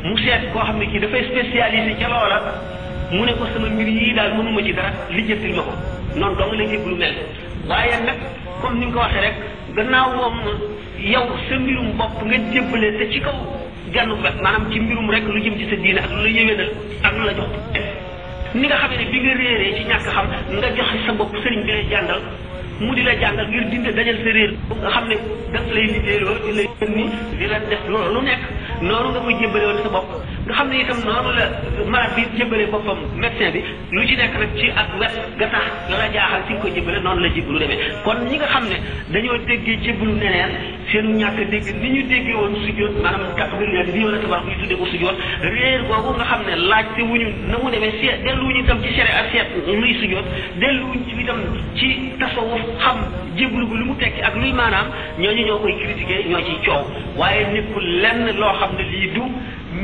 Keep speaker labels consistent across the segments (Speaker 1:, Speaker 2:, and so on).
Speaker 1: mu seet koo xam ne kii dafay spécialisé ca loola mu ne ko sama mbir yii daal mënuma ci dara lijjantil ma ko noonu dong la jébbalu mel waaye nag comme ni nga ko waxee rek gannaaw moom yow sa mbirum bopp nga jébbale te ci kaw genn wet maanaam ci mbirum rek lu jëm ci sa diine ak lu la yéwénal ak lu la jox ni nga xam ne bi nga réeree ci ñàkk xam nga joxe sa bopp sëriñ bi lay jàngal mu di la jàngal ngir dindi dajal sa réer nga xam ne daf lay liggéeyloo di lay ni di la def loolu lu nekk noonu nga koy jébbale woon sa bopp nga xam ne itam noonu la malade bi jébbale boppam médecin bi lu ci nekk nag ci ak wet ga tax la la jaaxal ci nga ko jébbale noonu la jébbalu demee kon ñi nga xam ne dañoo déggee jébbalu neneen seenu ñàkk dégg ni ñu déggee woon sujjóot maanaam takbir bi wala tabarak ñu tuddee ko sujjóot réer googu nga xam ne laajte wuñu na mu demee seet delluwuñu itam ci sharia ak seet luy sujjóot delluwuñu ci itam ci tasawuf xam jébbalu bi lu mu tekki ak luy maanaam ñooñu ñoo koy critiquer ñoo ciy coow waaye nekkul lenn loo xam ne lii du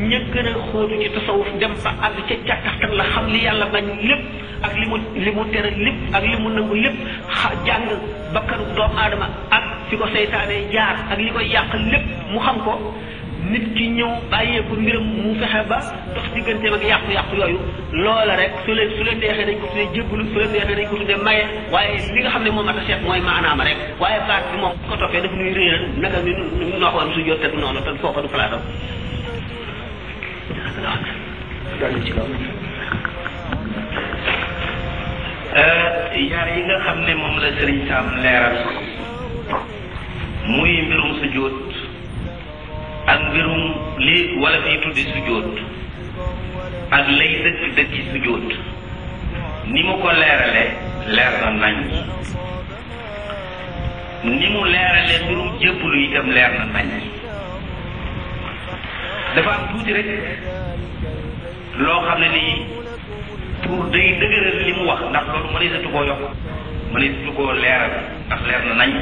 Speaker 1: ña gën a xóotu ci tasawuf dem ba àgg ca càttaxtan la xam li yàlla bañ lépp ak li mu tere lépp ak li mu nangu lépp jàng bakkanu doomu aadama ak fi ko seytaane jaar ak li koy yàq lépp mu xam ko nit ki ñëw bàyyeeku mbiram mu fexe ba dox digganteem ak yàqu-yàqu yooyu loola rek su leen neexee dañ ko tuddee jébbalu su leen neexee dañ ko tuddee maye waaye li nga xam ne moom ata seet mooy maanaama rek waaye baat bi moom ko toppee daf ñuy réeral naka ni nooxoon su jot te du noonu te foofa du palaatam
Speaker 2: yaar yi nga xam ne moom la Sëriñ Sam leeral muy mbirum sujjóot ak mbirum li wala fiy tuddi sujjóot ak lay dëkk sujjóot ni mu ko leerale leer na nañ ni mu leerale mbirum jébbalu itam leer na nañ dafa am tuuti rek loo xam ne nii pour day dëgëral li mu wax ndax loolu mëneesatu koo yokk mëneesatu koo leeral ndax leer na nañ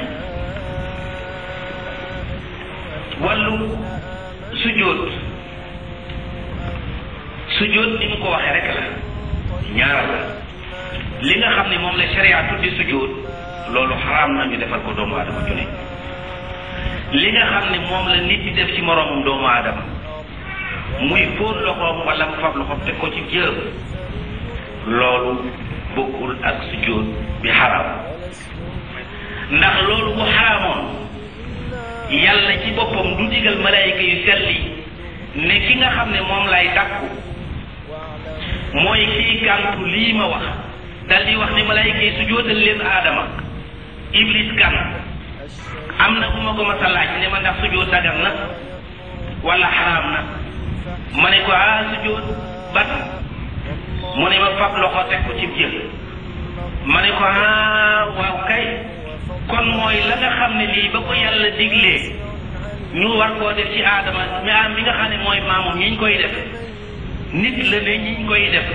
Speaker 2: wàllu sujjóot ni mu ko waxee rek la ñaar la li nga xam ne moom la sharia tuddi sujjóot loolu xaraam na ñu defal ko doomu aadama ju ne li nga xam ne moom la nit di def ci moroomum doomu aadama muy fóon loxoom wala mu fab loxoom teg ko ci jërëm loolu bokkul ak sujjóot bi xaraam ndax loolu bu xaraamoon yàlla ci boppam du digal malaayika yu selli ne ki nga xam ne moom lay dàkku mooy kii gàntu lii ma wax dal di wax ne malaayika yi sujjóotal leen aadama iblis kan am na bu ma ko mas a laaj ne ma ndax sujjóot dagan na wala xaraam na ma ne ko sujjóot bat mu ne ma fab loxo teg ko ci jël ma ne ko waaw kay kon mooy la nga xam ne lii ba ko yàlla diglee ñu war koo def ci aadama mi nga xam ne mooy maamum ñi ñu koy def nit la ne ñi ñu koy def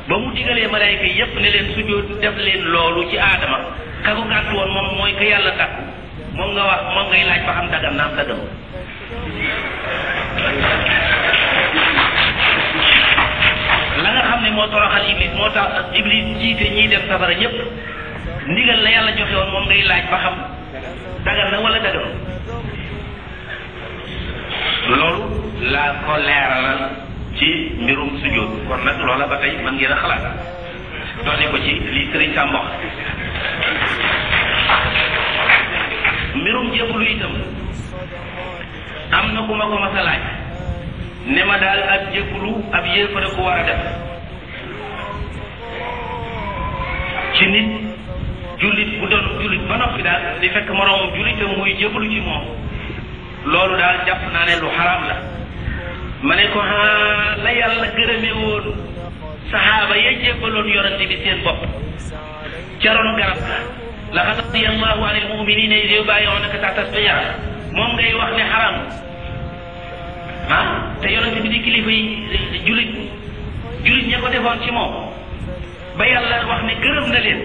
Speaker 2: ba mu digalee malaayka yépp ne leen sujjóot def leen loolu ci aadama ka ko gàtt woon moom mooy ko yàlla takku moom nga wax moom ngay laaj ba xam dagam naam dagam la nga xam ne moo toroxal iblis moo tax iblis jiite ñiy def safara ñépp ndigal la yàlla joxe woon moom ngay laaj ba xam dagal na wala dagal loolu laa ko leeralal ci mbirum sujjóot kon nag loola ba tey mën ngeen a xalaat doone ko ci lii Sëriñ Sam wax mbirum jébbalu itam am na ku ma ko mas a laaj ne ma daal ak jébbalu ab yéefare ko war a def ci nit jullit bu doon jullit ba noppi daal di fekk moroomam jullitam muy jébbalu ci moom loolu daal jàpp naa ne lu xaraam la ma ne ko la yàlla gërëme woon saxaaba ya jébbaloon yorante bi seen bopp ca ron garab la laqad radiyallahu anil mu'minina iz yubayyi'unaka tahta as-shajara moom ngay wax ne xaraam te yorante bi di kilifa yi jullit ña ko defoon ci moom ba yàlla wax ne gërëm na leen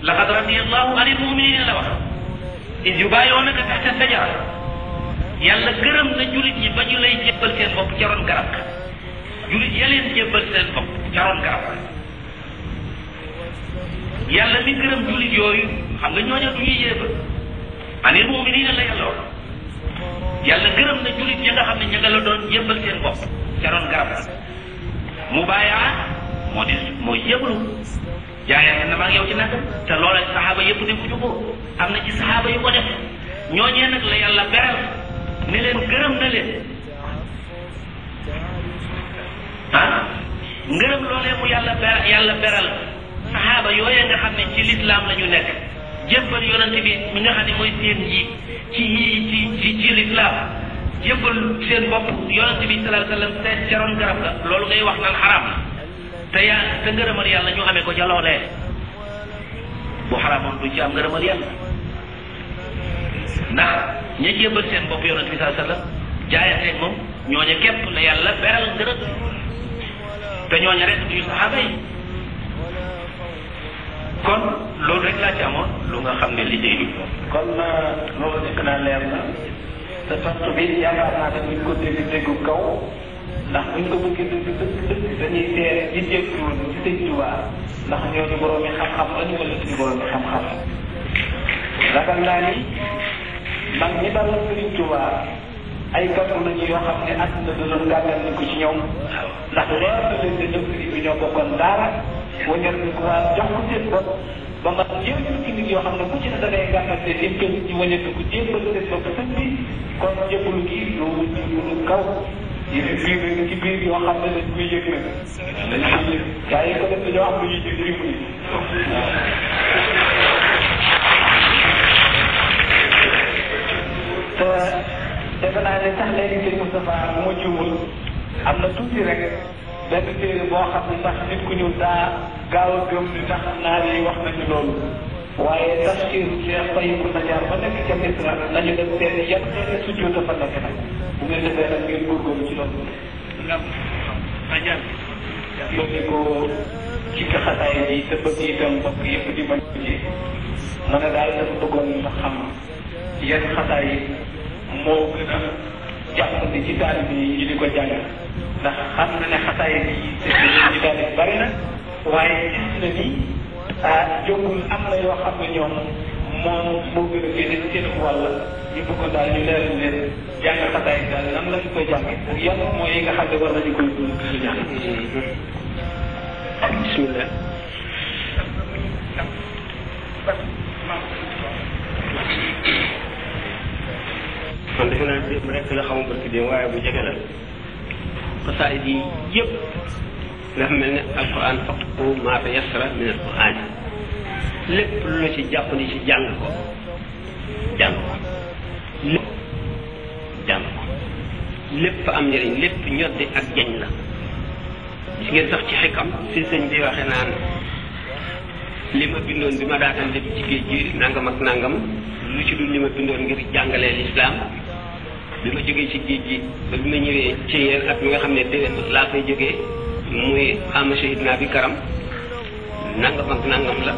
Speaker 2: laqad radiyallahu anil mu'minina la wax iz yubayyi'unaka tahta as-shajara yàlla gërëm na jullit ñi ba ñu lay jébbal seen bopp ca ron garab jullit ya leen jébbal seen bopp ca ron garab yàlla mi gërëm jullit yooyu xam nga ñooñu du ñuy yéebal anil mu'minina la yàlla wax yàlla gërëm na jullit ñi nga xam ne ña nga la doon jébbal seen bopp ca ron garab la mubaayaa mooy jébbalu jaayante na ma ak yow ci nag te loola saxaaba yëpp defuñu ko am na ci saxaaba yu ko def ñooñee nag la yàlla beral ne leen gërëm na leen ngërëm loolee mu yàlla beral saxaaba yooyee nga xam ne ci lislaam la ñu nekk jébbal yonante bi mi nga xam ne mooy seen njiit ci lislaam jébbal seen bopp yonante bi sallallahu alayhi wasallam seen caroon garab la loolu ngay wax naan xaraam la te ngërëmal yàlla ñu amee ko ca loolee bu xaraamoon du ci am ngërëmal yàlla ndax ña jébbal seen bopp yonante bi sallallahu alayhi wasallam jaayanteeg moom ñooña képp la yàlla beral ngërëm te ñooña rek duñu saxaaba yi kon loolu rek laa ci amoon lu nga xam ne liggéey bi
Speaker 3: kon loolu nekk naa leer na te tontu bi yaakaar naa ne buñ ko déggu kaw ndax buñ ko bëggee dëgg dañuy teere ñi jéggiwoon ci sëñ Tuubaa ndax ñooñu boroomi xam-xam lañu wala suñu boroomi xam-xam ragal naa ni mag ñi dal sëñ Tuubaa ay gàttu lañu yoo xam ne àdduna da doon gàttal ni ko ci ñoom ndax leer na leen ne ñëpp bi ñoo bokkoon daara wañal ni ko waa jox ko seen bopp ba nga ñëw ci nit yoo xam ne ku ci ne da ngay gàttante seen kër ci wañal ko jébbal seen bopp sëñ bi kon jébbalu gi lu kaw yi ci biir yoo xam ne dañ koy yëg nag dañ koy yëg gaa yi ko def dañoo am lu ñuy jëg riw ni te defe naa ne sax léegi sëñ Moustapha bu ma juumul am na tuuti rek benn téere boo xam ne sax nit ku ñëw daa gaaw a gëm ni tax naar yi wax nañu loolu waaye tafsir Cheikh Tayyib Najaar ba nekk ca Misra nañu dem seen yan xeeti sujjóot dafa nekk nag bu ngeen defee nag ngeen góorgóorlu ci loolu yónni ko ci xataay bi te bëgg itam mbokk yëpp di bañ ci ma ne daal dafa bëggoon nga xam yan xataay yi moo gën a jàpp ni ci taalibe yi ñu di ko jàng ndax xam na ne xataay yi ci taalibe bari na waaye gis na ni jógul am na yoo xam ne ñoom moo gën a génne ci seen wàll ñu bëggoon daal ñu leeral leen jàng xataay yi daal nan la ñu koy jànge ak yan mooy yi nga xam ne war nañu koy jàng bismillah
Speaker 4: kon defe naa démb rek la xamu barki démb waaye bu jege la xasaayid yi yëpp dafa mel ne alquran faqtu maa tayassara min alquran lépp lu la ci jàpp ni ci jàng ko lépp am njëriñ lépp ñoddi ak jañ la gis ngeen sax ci xikam si sëñ bi waxe naan li ma bindoon bi ma daataan dem ci géej gi nangam ak nangam lu ci dul li ma bindoon ngir jàngalee lislaam bi ma jógee ci géej gi ba bi ma ñëwee ci yéen ak mi nga xam ne déwén laa fay jógee muy am shahid naa bi karam nangam ak nangam la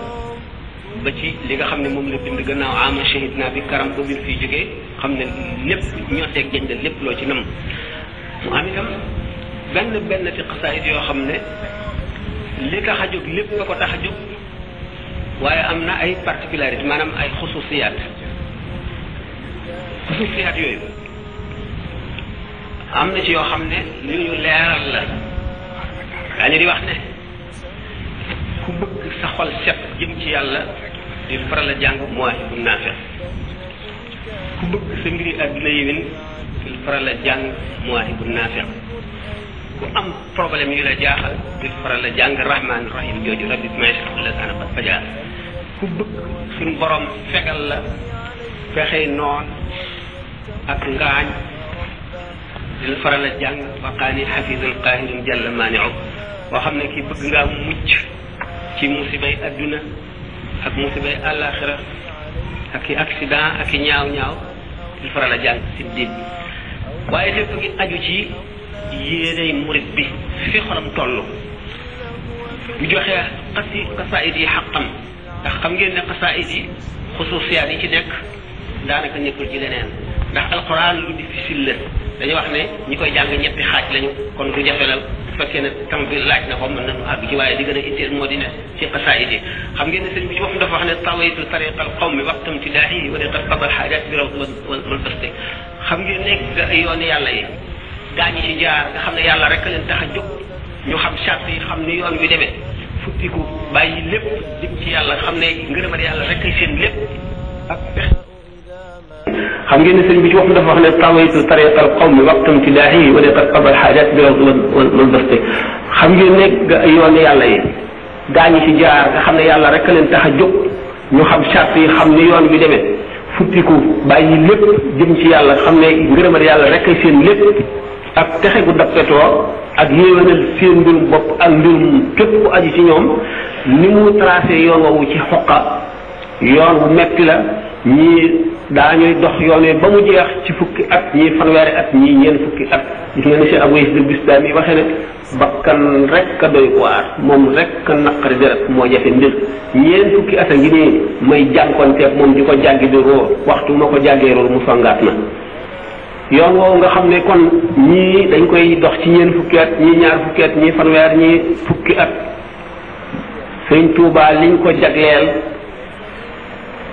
Speaker 4: ba ci li nga xam ne moom la bind gannaaw am shahid naa bi karam ba bi mu fiy jógee xam ne lépp ñotteeg jañ la lépp loo ci nam mu am itam benn fi xasaayid yoo xam ne li tax a jóg lépp nga ko tax a jóg waaye am na ay particularité maanaam ay xususiyaat yooyu am na ci yoo xam ne lu ñu leeral la daa ñu di wax ne ku bëgg sa xol set jëm ci yàlla di faral a jàng Mawaahibu Naafi' ku bëgg sa mbiri àdduna yéwén di faral a jàng Mawaahibu Naafi' ku am problème yu la jaaxal di faral a jàng Rahmaan Rahim jooju rabbi bimaa yashrahu l-lisaana qad fajaa ku bëgg suñu borom fegal la fexey noon ak ngaañ dina faral a jàng waqaani xafisun qaahirun jalla maani'u boo xam ne kii bëgg ngaa mucc ci musibay adduna ak musibay àllaaxira ak i accident ak i ñaaw-ñaaw dina faral a jàng si diin bi waaye lépp ngi aju ci yéenay murit bi fi xolam toll bu joxee xasaayid yi xaqam ndax xam ngeen ne xasaayid yi xusuusiyaat yi ci nekk daanaka nekkul ci leneen ndax alquran lu difficile la dañuy wax ne ñi koy jàng ñetti xaaj lañu kon du jafe la bu fekkee ne tam bi laaj na ko mën nañu àgg ci waaye li gën a itteel moo di ne ci xasaayid yi xam ngeen ne sëñ bi ci boppam dafa wax ne tawaytu tariqa al qawmi waqtam tidaahi wa liqad qada al xaajaat bi rawd wal basti xam ngeen ne yooni yàlla yi gaa ñi ci jaar nga xam ne yàlla rek leen tax a jóg ñu xam charte yi xam ni yoon wi demee futtiku bàyyi lépp jëm ci yàlla xam ne ngërëmal yàlla rek ay seen lépp ak pexe.
Speaker 1: xam ngeen ne sëñ bi ci waxtu dafa wax ne tawaytu tariqal qawmi waqtam tidaahi wa qad qada al xaajaat bi wal basti xam ngeen ne yoon yàlla yi gaa ñi ci jaar nga xam ne yàlla rek leen tax a jóg ñu xam charte yi xam ni yoon wi demee futtiku bàyyi lépp jëm ci yàlla xam ne ngërëmal yàlla rek ay seen lépp ak texe gu dappetoo ak yéwénal seen mbirum bopp ak mbirum képp ku aju ci ñoom ni mu tracé yoon woowu ci xoqa yoon bu metti la ñii daañuy dox yoon wi ba mu jeex ci fukki at ñii fanweeri at ñii ñeent fukki at gis nga ne Cheikh Abou Yazid Bistami waxee ne bakkan rek a doy waar moom rek a naqari deret moo jafe mbir ñeent fukki at a ngi nii may jànkonteeg moom di ko jàngi di roo waxtu moo ko jàngee rool mu songaat na yoon woowu nga xam ne kon ñii dañ koy dox ci ñeent fukki at ñii ñaar fukki at ñii fanweer ñii fukki at Sëñ Tuubaa liñ ko jagleel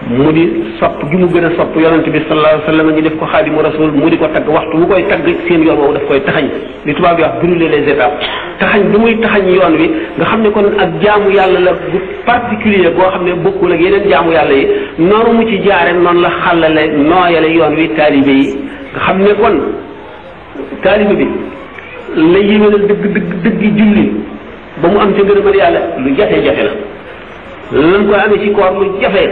Speaker 1: mu di sopp gi mu gën a sopp yonent bi sallallahu alayhi wa sallam ñu def ko xaadimu rasul mu di ko tagg waxtu bu koy tagg seen yoon woowu daf koy taxañ li tubaab bi wax brûler les étapes taxañ bi muy taxañ yoon wi nga xam ne kon ak jaamu yàlla la bu particulier boo xam ne bokkul ak yeneen jaamu yàlla yi noonu mu ci jaare noonu la xàllale nooyale yoon wi taalibe yi nga xam ne kon taalibe bi la yéwénal dëgg julli ba mu am ca ngërëmal yàlla lu jafe-jafe la lan koy amee ci koor lu jafe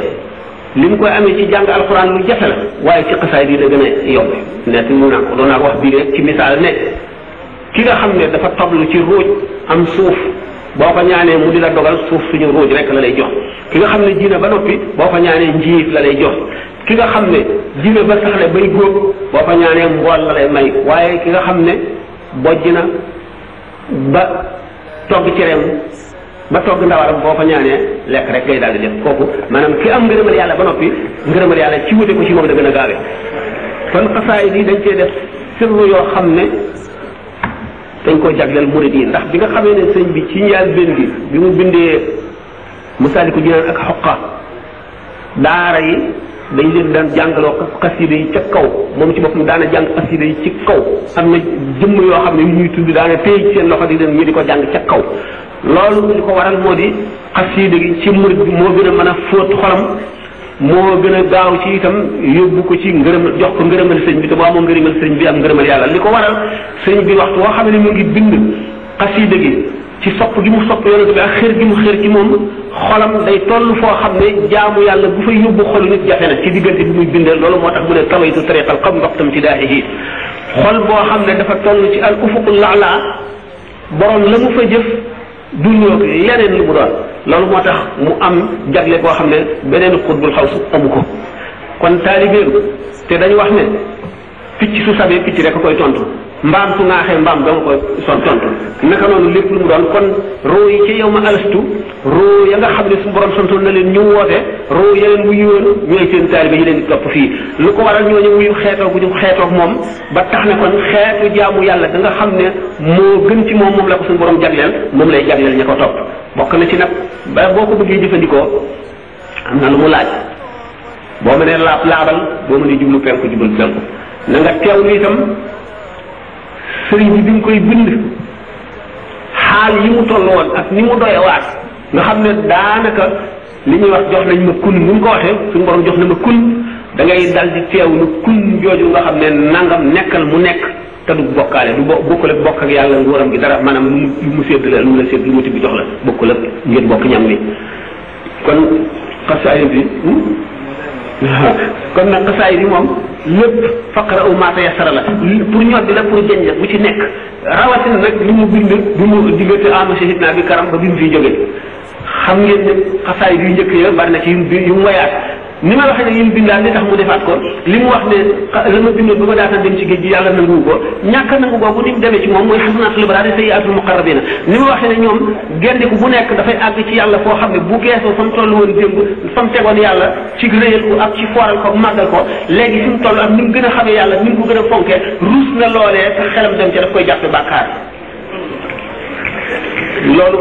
Speaker 1: li mu koy amee ci jàng alxuraan lu jafe la waaye ci xasaay bi la gën a yomb nekk ñu naan ko doon naa ko wax bii rek ci misaal ne ki nga xam ne dafa tablu ci ruuj am suuf boo ko ñaanee mu di la dogal suuf suñu ruuj rek la lay jox ki nga xam ne ji na ba noppi boo ko ñaanee njiit la lay jox ki nga xam ne ji na ba saxle bay góob boo ko ñaanee mbool la lay may waaye ki nga xam ne bojj na ba togg cereem ba togg ndawaram boo ko ñaanee lekk rek ngay daal di def kooku maanaam ki am ngërëmal yàlla ba noppi ngërëmal yàlla ci wute ko ci moom da gën a gaawee kon xasaayid yi dañ cee def sirru yoo xam ne dañ koo jagleel murid yi ndax bi nga xamee ne sëñ bi ci njaal benn bi mu bindee Masaalikul Jinaan ak xoqa daara yi dañ leen daan jàngaloo xasida yi ca kaw moom ci boppam daana jàng xasida yi ci kaw am na jëmm yoo xam ne yu ñuy tudd daana téye ci seen loxo di leen ñu di ko jàng ca kaw loolu li ko waral moo di xasida gi ci murid bi moo gën a mën a fóot xolam moo gën a gaaw ci itam yóbbu ko ci ngërëm jox ko ngërëmal sëñ bi te boo amoon ngërëmal sëñ bi am ngërëmal yàlla li ko waral sëñ bi waxtu woo xam ne mu ngi bind xasida gi ci sopp gi mu sopp yonent bi ak xër gi mu xër ci moom xolam day toll foo xam ne jaamu yàlla bu fay yóbbu xolu nit jafe na ci diggante bi muy bindee loolu moo tax mu ne tawaytu tariqal qawmi waqtam tidaahihi xol boo xam ne dafa toll ci al ufuqul la'la borom la mu fa jëf du ñëw leneen lu mu doon loolu moo tax mu am jagle boo xam ne beneen xutbul xaw su amu ko kon taalibeem te dañu wax ne picc su sabee picc rek a koy tontu mbaam su ŋaaxee mbaam doo nga koy tontu naka noonu lépp lu mu doon kon roo yi ci yow ma alastu roo ya nga xam ne su borom santoon na leen ñu woote roo ya leen wuyu woon ñooy seen taalibe yi leen di topp fii lu ko waral ñooñu wuyu xeetoo gu ñu xeetoog moom ba tax ne kon xeetu jaamu yàlla da nga xam ne moo gën ci moom la ko suñu borom jagleel moom lay jagleel ña ko topp bokk na ci nag ba boo ko bëggee jëfandikoo am na lu mu laaj boo mënee laabal boo mënee jublu penku jublu penku na nga teewlu itam sëriñ bi nga koy bind xaal yi mu toll woon ak ni mu doyewaat nga xam ne daanaka li ñuy wax jox nañ ma kun ni mu ko waxee suñu borom jox na ma kun da ngay dal di teewlu kun jooju nga xam ne nangam nekkal mu nekk te du bokkaale du bokkul ak bokk ak yàlla nguuram gi dara maanaam lu mu sédd la lu mu la sédd lu mu tibb jox la bokkul ak ngeen bokk ñam wi kon xasaayid bi kon nag xasaayid yi moom lépp faqra u ma tayassara la pour ñor di la pour jëñ la bu ci nekk rawatina nag li mu bind bi mu diggante ama shahidna bi karam ba bi mu fiy jógee xam ngeen ne xasaayid yu njëkk ya bari na ci yu mu wayaat ni ma waxee ne yi mu bindaat li tax mu defaat ko li mu wax ne la ma bindoon ba ma daata dem ci géej gi yàlla nangu ko ñàkk nangu googu ni mu demee ci moom mooy xasanaatul abraar sayyiaatul muqarrabiina ni ma waxee ne ñoom gendiku bu nekk dafay àgg ci yàlla foo xam ne bu geesoo fa mu toll woon démb fa mu tegoon yàlla ci réyal ko ak ci fooral ko màggal ko léegi fi mu toll ak ni mu gën a xamee yàlla ni mu ko gën a fonkee ruus na loolee te xelam dem ca daf koy jàppe bàkkaar loolu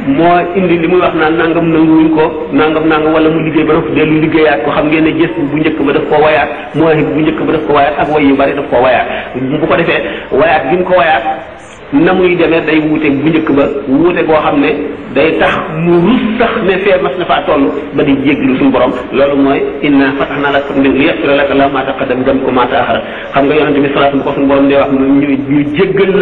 Speaker 1: moo indi li muy wax naan nangam nanguwuñ ko nangam wala mu liggéey ba noppi dellu liggéeyaat ko xam ngeen ne gës bu njëkk ba daf koo wayaat mooy bu njëkk ba daf ko wayaat ak way yu bari daf koo wayaat bu ko defee wayaat gi mu ko wayaat na muy demee day wuute bu njëkk ba wuute goo xam ne day tax mu rus sax ne fee mas na faa toll ba di jéglu suñu borom loolu mooy inna fatahna laka li yaghfira laka Allahu ma taqaddama min dhanbika wa ma ta'akhkhara xam nga yonente bi salaatu ko suñu borom day wax ñu jéggal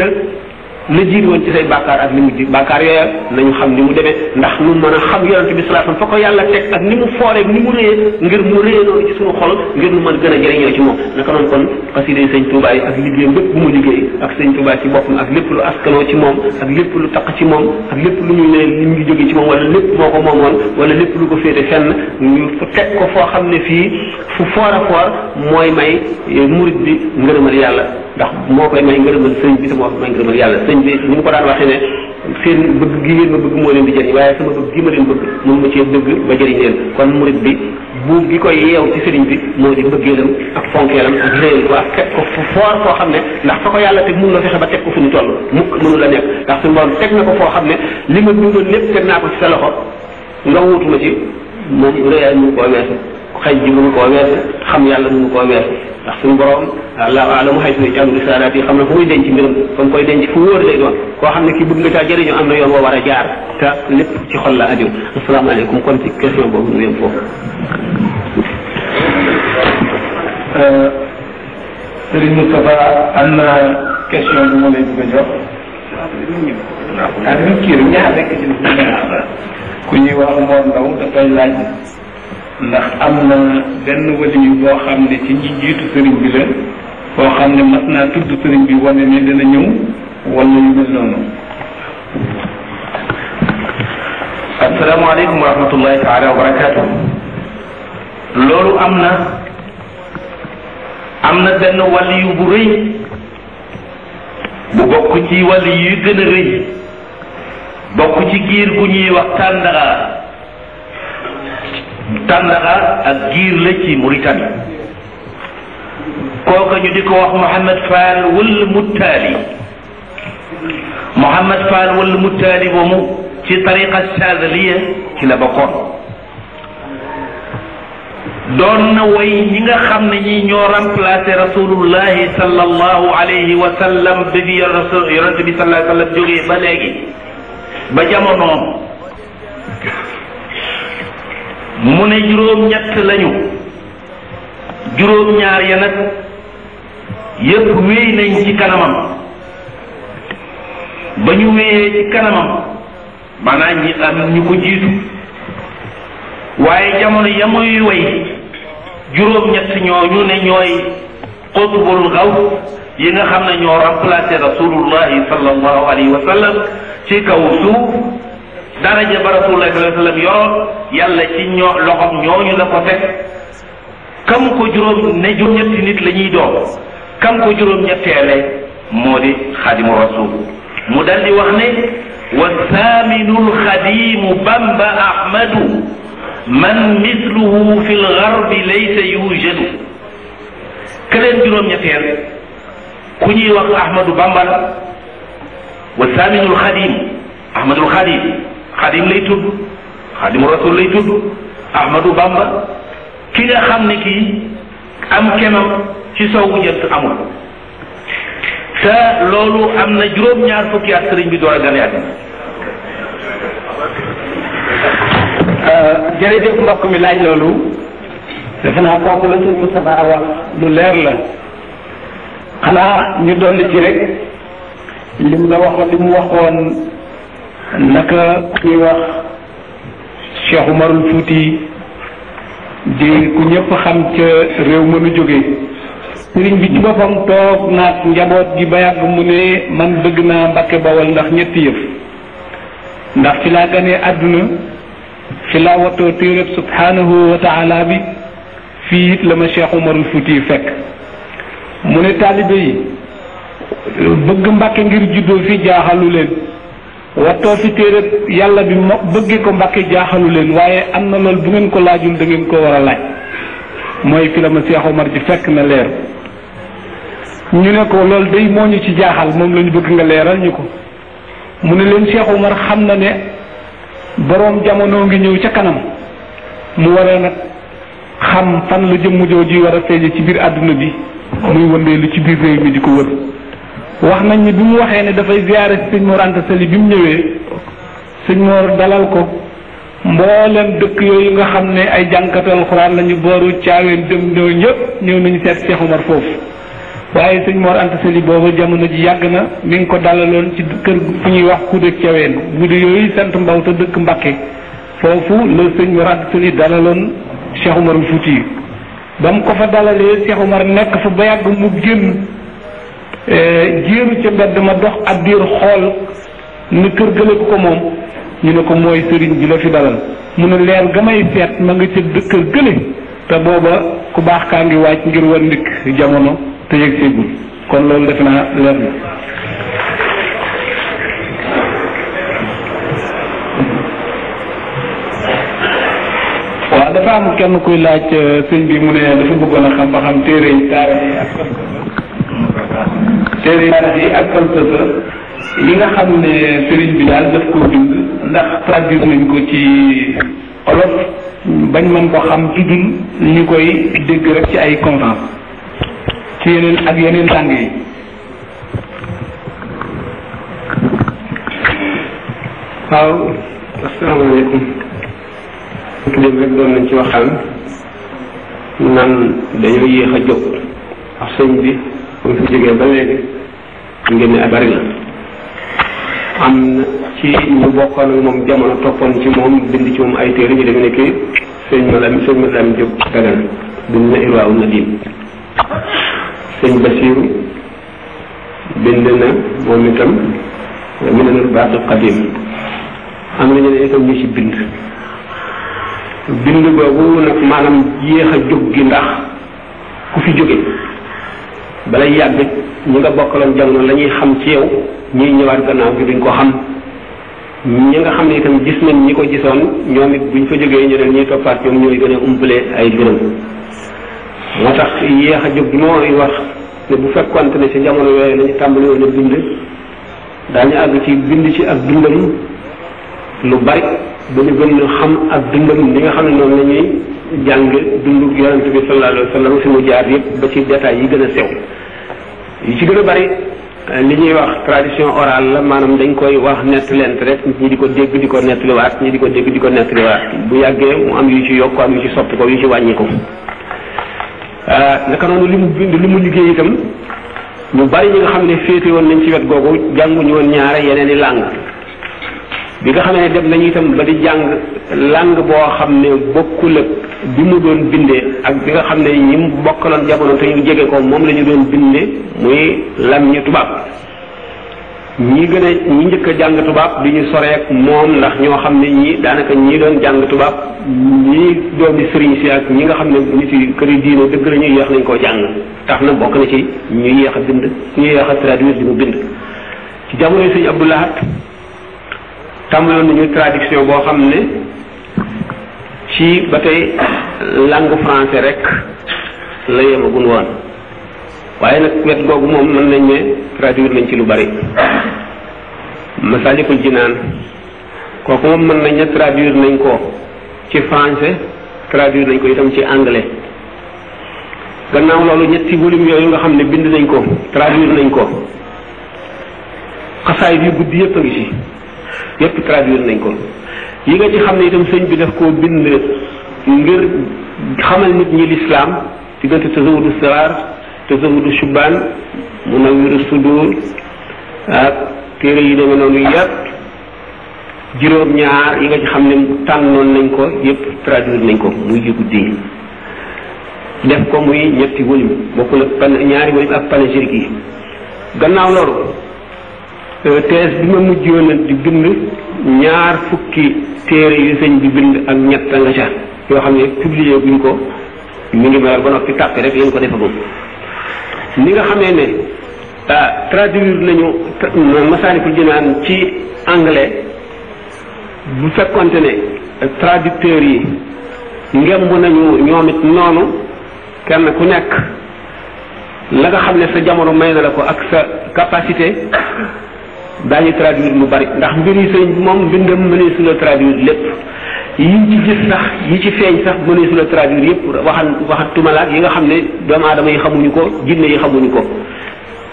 Speaker 1: la jiitu woon ci say bàkkaar ak li mu ji bàkkaar yooya nañu xam ni mu demee ndax nu mën a xam yonente bi salaatu fa ko yàlla teg ak ni mu fooree ni mu réyee ngir mu réyee noonu ci suñu xol ngir nu mën gën a jëriñoo ci moom naka noonu kon xasida yi sëñ Tuubaa yi ak liggéeyam bépp bu mu liggéey ak sëñ Tuubaa ci boppam ak lépp lu askanoo ci moom ak lépp lu taq ci moom ak lépp lu ñu ne li mu ngi jóge ci moom wala lépp moo ko moomoon wala lépp lu ko féete fenn ñu teg ko foo xam ne fii fu foor a foor mooy may murid bi ngërëmal yàlla ndax moo koy may ngërëmal sëñ bi te moo koy may ngërëmal yàlla sëñ bi ni mu ko daan waxee ne seen bëgg gi ngeen ma bëgg moo leen di jëriñ waaye sama bëgg gi ma leen bëgg mun ma cee dëgg ba jëriñ leen kon murid bi buum gi koy yeew ci sëriñ bi moo di bëggeelam ak fonkeelam ak réyal ko ak teg ko fu foor foo xam ne ndax fa ko yàlla teg mun la fexe ba teg ko fu ñu toll mukk mënu la nekk ndax suñu borom teg na ko foo xam ne li ma dundoon lépp teg naa ko ci sa loxo nga wuutuma ci moom réyal mënu koo weesu xëy ji mënu koo weesu xam yàlla mënu koo weesu ndax suñu borom allahu alamu xaytu yaj'alu risaalaat yi xam na fu muy denc mbiram fa mu koy denc fu wóor lay doon koo xam ne ki bëgg nga caa jëriñu am na yoon woo war a jaar te lépp ci xol la aju asalaamaaleykum kon ci question boobu nu yem foofu.
Speaker 3: Serigne Moustapha am na question bu ma lay bëgg a jox. ah ñu kii rek ñaar rek ci ku ñuy wax Mor Ndaw dafay laaj ndax am na benn waliyu boo xam ne ci ñi jiitu sëriñ bi la boo xam ne mas naa tudd sëriñ bi wane ne dana ñëw wala yu mel noonu.
Speaker 2: asalaamaaleykum wa rahmatullahi taala wa barakaatu. loolu am na benn waliyu bu rëy bu bokk ci waliyu yu gën a rëy bokk ci giir gu ñuy wax Tàndaxa ak giir la ci Mauritanie kooka ñu di ko wax Mouhamad Fall wala Muttaali moomu ci tariqa Chazaliya ci la bokkoon doon na way ñi nga xam ne ñi ñoo remplacé rasulullahi sallallahu alayhi wa sallam ba fi yonente bi sallallahu alayhi wa sallam jógee ba léegi ba jamonoom mu ne juróom-ñett lañu juróom-ñaar ya nag yépp wéy nañ ci kanamam ba ñu wéyee ci kanamam maanaam ñi am ñu ko jiitu waaye jamono ya muy way juróom-ñett ñooñu ne ñooy qutbul gaw yi nga xam ne ñoo remplacé rasulullahi sallallahu alayhi wa sallam ci kaw suuf daraja ba rasulullahi sallallahu alayhi wa sallam yoroon yàlla ci loxom ñooñu la ko teg kam ko juróom-ñetti nit la ñuy doon kam ko juróom-ñetteele moo di xadimu rasul mu dal di wax ne wa thaminul xadimu bamba ahmadu man misluhu fi lgarbi laysa yujadu keleen juróom-ñetteel ku ñuy wax ahmadu bamba la wa thaminul xadim ahmadul xadim lay tudd xadimu rasul lay tudd ahmadu bamba ki nga xam ne kii am kemam ci soowu jant amul te loolu am na juróom-ñaar fukki at sëriñ bi door a gane àddina.
Speaker 3: jërëjëf mbokk mi laaj loolu defe naa kooku la sëñ Moustapha wax lu leer la xanaa ñu dolli ci rek li mu waxoon naka ñuy wax Cheikh Umarul Fuuti di ku ñëpp xam ca réew mënu jóge sëriñ bi ci boppam toog naag njaboot gi ba yàgg mu ne man bëgg naa Mbàkke Bawol ndax ñetti yëf ndax fi laa ganee àdduna fi laa watoo téeréb subhanahu wa taala bi fii it la ma Cheikh Umarul Fuuti fekk mu ne taalibe yi bëgg Mbàkke ngir juddoo fi jaaxalu leen wattoo fi téeréb yàlla bi mo bëgge ko Mbàkke jaaxalu leen waaye am na loolu bu ngeen ko laajul da ngeen ko war a laaj mooy fi la ma Cheikh Omar di fekk na leer ñu ne ko loolu day moo ñu ci jaaxal moom la ñu bëgg nga leeral ñu ko
Speaker 5: mu ne leen Cheikh Omar xam na ne boroom jamono ngi ñëw ca kanam mu war a nag xam fan la jëmm jooju war a feeñe ci biir àdduna bi muy wëndeelu ci biir réew mi di ko wër. wax nañ ni bi mu waxee ne dafay ziyaare si sëñ Mor Anta Sali bi mu ñëwee sëñ Mor dalal ko mboolem dëkk yooyu nga xam ne ay jànkatal alxuraan lañu booru caaween dem ñoo ñëpp ñëw nañu seet Cheikh Omar foofu. waaye sëñ Mor Anta Sali boobu jamono ji yàgg na mi ngi ko dalaloon ci kër fu ñuy wax Kude Caween guddi yooyu sant Mbaw te dëkk Mbakke foofu la sëñ Mor Anta Sali dalaloon Cheikh Omar Fouti yi ba mu ko fa dalalee Cheikh Omar nekk fa ba yàgg mu génn jéeru ca mbedd ma dox ab diir xool ni kër gële ko moom ñu ne ko mooy sëriñ bi la fi dalal mu ne leer ga may seet ma nga ca kër gële te booba ku baax kaa ngi wàcc ngir war ndikk jamono te yëg seegul kon loolu defe naa leer na. waaw dafa am kenn kuy laaj sëñ bi mu ne dafa bëggoon a xam ba xam téere yi taarix yi ak falsafa yi nga xam ne sëriñ bi daal daf koo bind ndax traduire nañ ko ci olof bañ mën ko xam tuddul ñu koy dégg rek ci ay conférence ci yeneen ak yeneen langue yi.
Speaker 6: waaw asalaamaaleykum. léegi rek doon nañ ci waxtaan naan dañoo yéex a jóg wax sëñ bi bu fi jógee ba léegi ngeen ne bari na am na ci ñu bokkoon ak moom jamono toppoon ci moom bind ci moom ay téere ñu demee ne kii sëñ Malam Diop Dagana bind na Irwaawu Nadim sëñ Basiiru bind na moom itam Minanul Baaqil Qadiim am na ñeneen itam ñu ci bind boobu nag maanaam yéex a jóg gi ndax ku fi jóge balay yàgg ñi nga bokkaloon jamono la ñuy xam ci yow ñiy ñëwaat gannaaw gi duñ ko xam ñi nga xam ne itam gis nañ ñi ko gisoon ñoom it buñ fa jógee ñu ne ñuy toppaat ñoom ñooy gën a umpale ay mbiram moo tax yéex a jóg gi mooy wax ne bu fekkonte ne ci jamono yooyu la ñu tàmbali woon a bind daañu àgg ci bind ci ak dundam lu bari ba ñu gën a xam ak dundam li nga xam ne noonu la ñuy jàng dundu yonent bi sallallahu alayhi wa sallam fi mu jaar yëpp ba ci détails yi gën a sew yi ci gën a bari li ñuy wax tradition orale la maanaam dañ koy wax nettalent rek ñi di ko dégg di ko nettaliwaat ñi di ko dégg di ko nettaliwaat bu yàggee mu am yu ci yokk am yu ci soppi ko yu ci wàññi ko naka noonu li mu bind li mu liggéey itam ñu bari ñi nga xam ne féete woon nañ ci wet googu jànguñu woon ñaare yeneen i langue bi nga xam ne dem nañu itam ba di jàng langue boo xam ne bokkul ak bi mu doon bindee ak bi nga xam ne ñi mu bokkaloon jamono te ñu jege ko moom la ñu doon bindee muy làmmiñu tubaab ñi njëkk a jàng tubaab di ñu soreek moom ndax ñoo xam ne ñii daanaka ñii doon jàng tubaab ñii doomi sëriñ si ak ñi nga xam ne nit yi këri diine dëgg la ñuy yéex nañ koo jàng tax na bokk na ci ñu yéex a bind ñu yéex a traduire di mu bind ci jamono yi sëñ Abdou Lahad tàmbaloon nañu traduction boo xam ne ci ba tey langue français rek la yemagun woon waaye nag wet googu moom mën nañ ne traduire nañ ci lu bari Masalikul Jinaan kooku moom mën nañ ne traduire nañ ko ci français traduire nañ ko itam ci anglais gannaaw loolu ñetti volume yooyu nga xam ne bind nañ ko traduire nañ ko xasaay bi guddi yépp a ngi ci yépp traduire nañ ko yi nga ci xam ne itam sëñ bi daf koo bind ngir xamal nit ñi lislaam diggante Tazawudu Siraar Tazawudu Shubaan Munawwiru Sudur ak téere yi demee noonu yépp juróom-ñaar yi nga ci xam ne tànnoon nañ ko yépp traduire nañ ko muy ji guddi yi def ko muy ñetti volume bokkul ak ñaari volume ak panégyrique yi gannaaw loolu thèse bi ma mujjoon di bind ñaar fukki téere yu sëñ bi bind ak ñett nga ca yoo xam ne publié guñ ko mi ngi melal ba noppi tàppe rek yéen ko defagum ni nga xamee ne traduire nañu Masaalikul Jinaan ci anglais bu fekkonte ne traducteurs yi ngemb nañu ñoom it noonu kenn ku nekk la nga xam ne sa jamono may na la ko ak sa capacité daañu traduire lu bari ndax mbiri sëñ bi moom mbindam mëneesu la traduire lépp yi ci gis sax yi ci feeñ sax mëneesu la traduire yëpp waxatumalaat yi nga xam ne doomu aadama yi xamuñu ko jinne yi xamuñu ko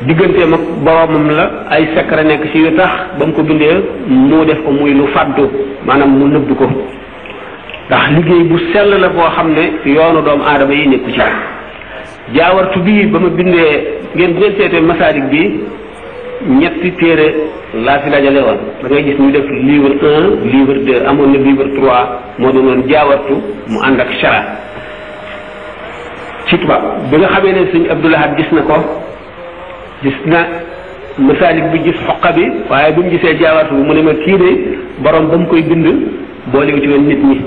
Speaker 6: digganteem ak boromam la ay secret nekk ci yu tax ba mu ko bindee mu def ko muy lu fàddu maanaam mu nëbb ko ndax liggéey bu sell la boo xam ne yoonu doomu aadama yi nekku ci jaawartu bii ba ma bindee ngeen bu ngeen seetee masaalik bi ñetti téere laa fi dajale woon da ngay gis ñu def livre 1 livre 2 amoon na livre 3 moo doonoon jaawartu mu ànd ak chara ci tubaab bi nga xamee ne sëñ Abdoulahad gis na ko gis na masaalik bi gis xoqa bi waaye bi mu gisee jaawartu bi mu ne ma kii de borom ba mu koy bind boolewu ci woon nit ñi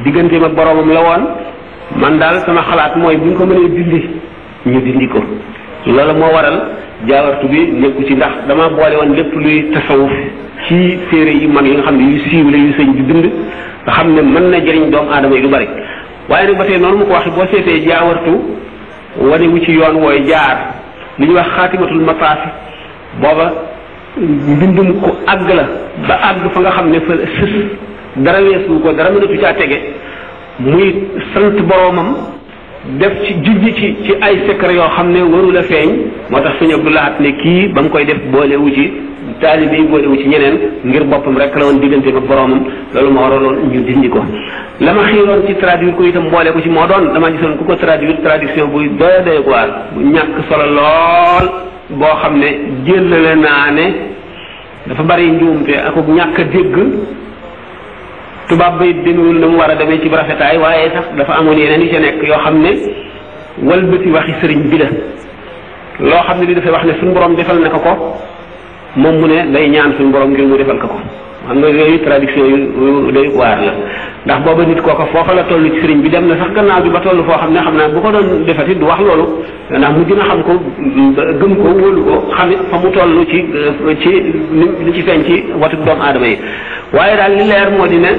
Speaker 6: digganteem ak boromam la woon man daal sama xalaat mooy bu ñu ko mënee dindi ñu dindi ko loolu moo waral jaawartu bi nekku ci ndax dama boole woon lépp luy tasawuf ci téere yu mag yi nga xam ne yu siiw la yu sëñ bi bind nga xam ne mën na jëriñ doomu aadama yi lu bari waaye nag ba tey noonu mu ko waxee boo seetee jaawartu wane wu ci yoon wooy jaar li ñuy wax xaatimatul mataafi booba mbindum ko àgg la ba àgg fa nga xam ne fa sës dara weesu ko dara mënatu caa tege muy sant boromam def ci jujj ci ay secret yoo xam ne warul a feeñ moo tax sëñ Abdoulahat ne kii ba mu koy def boolewu ci taalibe yi boolewu ci ñeneen ngir boppam rek la woon diggante ba boromam loolu moo waraloon ñu dindi ko la ma xiiroon ci traduire ko itam boole ko ci moo doon dama gisoon ku ko traduire traduction buy doy waar bu ñàkk solo lool boo xam ne jëllale naa ne dafa bari njuumte ak ñàkk a dégg tubaab bay demewul na mu war a demee ci rafetaay waaye sax dafa amoon yeneen yi ca nekk yoo xam ne walbati waxi sëriñ bi la loo xam ne li dafay wax ne suñu borom defal na ko moom mu ne day ñaan suñu borom ngir mu defal ko xam nga yooyu traduction yu day waar la ndax booba nit kooka foofa la toll ci sëriñ bi dem na sax gannaaw bi ba toll foo xam ne xam naa bu ko doon defati du wax loolu ndax mu dina xam ko gëm ko wóolu ko xamit fa mu toll ci li ci feeñ ci watu doomu aadama yi waaye daal li leer moo di ne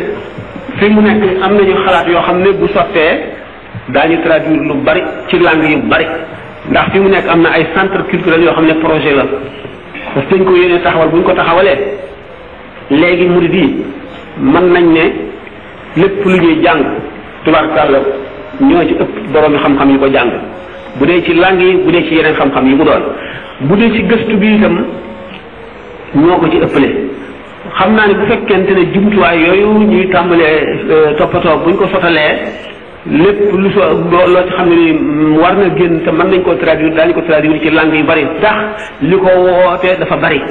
Speaker 6: fi mu nekk am nañu xalaat yoo xam ne bu sottee daañu traduire lu bari ci langue yu bari ndax fi mu nekk am na ay centre culturel yoo xam ne projet la parce que dañ ko yéene taxawal bu ñu ko taxawalee léegi murid yi mën nañ ne lépp lu ñuy jàng tubaarkàlla ñoo ci ëpp boroomi xam-xam yi ko jàng bu dee ci langue yi bu dee ci yeneen xam-xam yi mu doon bu dee ci gëstu bi itam ñoo ko ci ëppale xam naa ne bu fekkente ne jumtuwaay yooyu ñuy tàmbalee toppatoo buñ ko sotalee lépp lu so loo ci xam ne ni war na génn te mën nañ koo traduire daañu ko traduire ci langue yu bari ndax li ko wootee dafa bari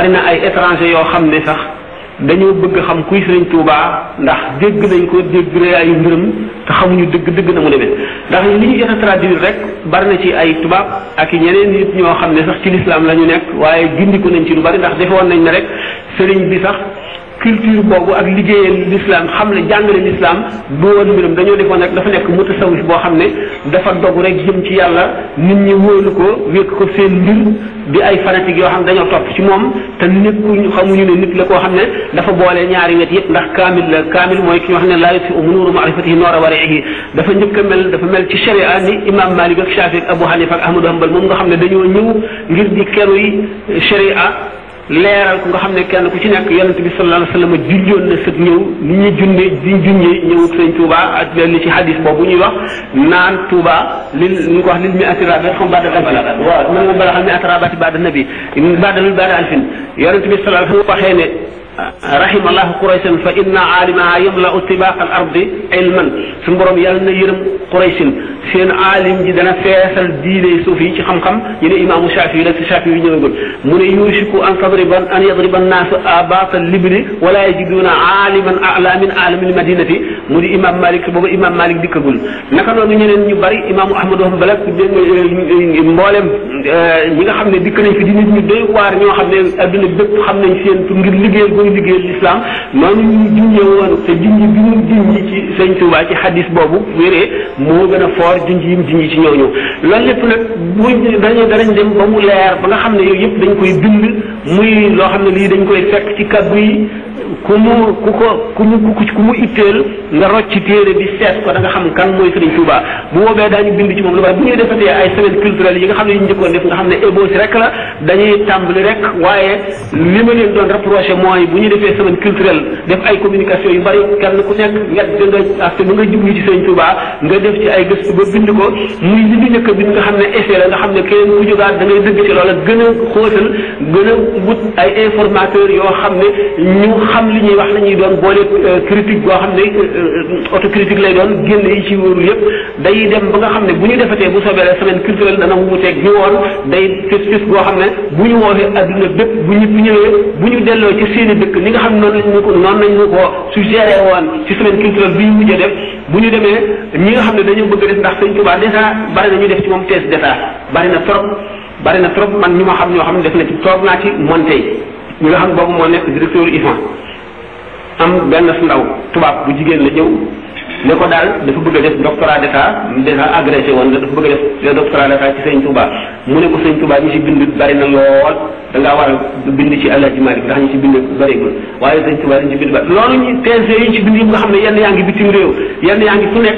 Speaker 6: na ay étranger yoo xam ne sax dañoo bëgg xam kuy Sëriñ Tuubaa ndax dégg nañ ko dégg ay mbiram te xamuñu dëgg na mu demee ndax li ñu jot a traduire rek bari na ci ay tubaab ak ñeneen nit ñoo xam ne sax ci l'islam la ñu nekk waaye gindiku nañ ci lu bari ndax defoon nañ ne rek sëriñ bi sax culture boobu ak liggéeyal l'islam xam le jàngale l'islam doon mbiram dañoo defoon rek dafa nekk mutasawif boo xam ne dafa dogu rek jëm ci yàlla nit ñi wóolu ko wékk ko seen mbir di ay fanatique yoo xam ne dañoo topp ci moom te nekkuñu xamuñu ne nit la koo xam ne dafa boole ñaari wet yëpp ndax kaamil mooy ki wax ne laa yutfi nuuru maarifatihi noora warihi dafa njëkk a mel dafa mel ci sharia ni imam Malik ak Shafi ak Abu Hanifa ak Ahmadu Hanbal moom nga xam ne dañoo ñëw ngir di keru yi sharia leeral ko nga xam ne kenn ku ci nekk yonent bi sallallahu alayhi wasallam junjoon na sëg ñëw ni ñuy junjee ñëw sëñ Touba ak li ci hadis boobu ñuy wax naan Touba ñu ko wax lil mi atirabat xam baada alfin waaw man nga bala xam ne atirabati baada nabi baada alfin yonent bi sallallahu alayhi wasallam waxee ne rahima allahu quraysan fa inna aalimaha yamla'u tibaq al ardi ilman suñu borom yàlla na yërëm quraysin seen aalim ji dana feesal diine suuf yi ci xam-xam ñu ne imaamu Shaafi yi la si Shaafi yi ñëwagul mu ne yusiku an yadriba annaasu abata libli wala yajiduna aaliman a'la min aalamil madinati mu di imam Malik booba imam Malik dikkagul naka noonu ñeneen ñu bari imaamu Ahmadu Hanbal ak mboolem ñi nga xam ne dikk nañ fi di nit ñu doy waar ñoo xam ne adduna bépp xam nañ seen tur ngir liggéeyal koy liggéeyal l'islam noonu ñu junjee woon te junj bi mu junj ci sëñ Tuubaa ci hadis boobu wéree moo gën a foor junj yi mu junj ci ñooñu loolu lépp nag danañ dem ba mu leer ba nga xam ne yooyu yëpp dañ koy bind muy loo xam ne lii dañ koy fekk ci kaddu yi ku mu itteel nga rocc ci téere bi seet ko da nga xam kan mooy Serigne Touba bu boobee daañu bind ci moom lu bari bu ñuy defatee ay semaine culturelle yi nga xam ne ñu njëkkoon def nga xam ne ébauche rek la dañuy tàmbali rek waaye li ma leen doon reproché mooy bu ñu defee semaine culturelle def ay communication yu bari kenn ku nekk wet da nga acte ba nga jublu ci Serigne Touba nga def ci ay gëstu ba bind ko muy li ñu njëkk a bind nga xam ne essai la nga xam ne kenn ku jógaat da ngay dëgg ci loola gën a xóotal gën a wut ay informateurs yoo xam ne ñu xam li ñuy wax la ñuy doon boole critique boo xam ne autocritique lay doon génn yi ci wóorul yëpp day dem ba nga xam ne bu ñu defatee bu soobee la semaine culturelle dana wuuteeg ñu woon day fis boo xam ne bu ñu woowee adduna bépp bu ñëwee bu ñu delloo ci seeni dëkk ni nga xam ne noonu lañ ñu ko suggéré woon ci semaine culturelle bi ñu mujj def bu ñu demee ñi nga xam ne dañoo bëgg def ndax Sëñ Tuubaa déjà bari na ñu def ci moom thèse d'état bari na trop man ñu ma xam ñoo xam ne def na ci toog naa ci Montaigne ñi nga xam ne boobu moo nekk directeur IFAN am benn ndaw tubaab bu jigéen la ñëw ne ko daal dafa bëgg a def doctorat d'état déjà agrégé woon la dafa bëgg a def doctorat d'état ci Sëñ Touba mu ne ko Sëñ Touba ñi ci bind bari na lool da ngaa war a bind ci Alaaji Maalik ndax ñi ci bind bëreegul waaye Sëñ Touba ñi ci bind bari loolu ñu thèse yi ñu ci bind yëpp nga xam ne yenn yaa ngi bitim réew yenn yaa ngi fu nekk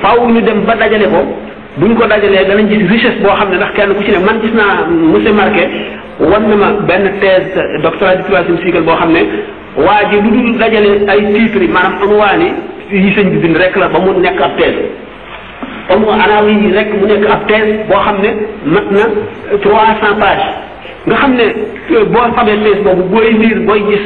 Speaker 6: faaw ñu dem ba dajale ko bu ñu ko dajalee danañ gis richesse boo xam ne ndax kenn ku ci ne man gis naa monsieur Marquet wan na ma benn thèse doctorat du troisième cycle boo xam ne waa ji lu dul dajale ay titres maanaam unwaani yi sëñ bi bind rek la ba mu nekk ab thèse anaawi yi rek mu nekk ab thèse boo xam ne mat na 300 pages nga xam ne boo xamee thèse boobu booy lire booy gis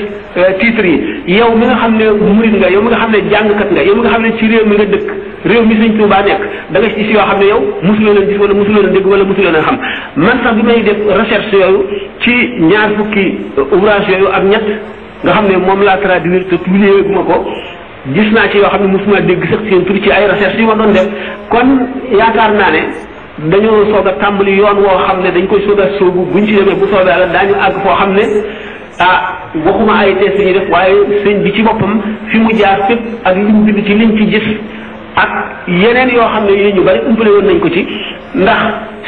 Speaker 6: titres yi yow mi nga xam ne murid nga yow mi nga xam ne jàngkat nga yow mi nga xam ne ci réew mi nga dëkk réew mi Sëñ Tuubaa nekk da nga gis yoo xam ne yow mosuloo leen gis wala mosuloo leen dégg wala mosuloo leen xam man sax bi may def recherche yooyu ci ñaar fukki ouvrage yooyu ak ñett nga xam ne moom laa traduire te publié gu ma ko gis naa ci yoo xam ne mosuma dégg sax seen tur ci ay recherche yi ma doon def kon yaakaar naa ne dañoo soog a tàmbali yoon woo xam ne dañ koy soog a soobu buñ ci demee bu soobee Yàlla daañu àgg foo xam ne waxuma ay tests yi def waaye sëñ bi ci boppam fi mu jaar fépp ak liñ bind ci liñ ci gis ak yeneen yoo xam ne yooyu ñu bari umpale woon nañ ko ci ndax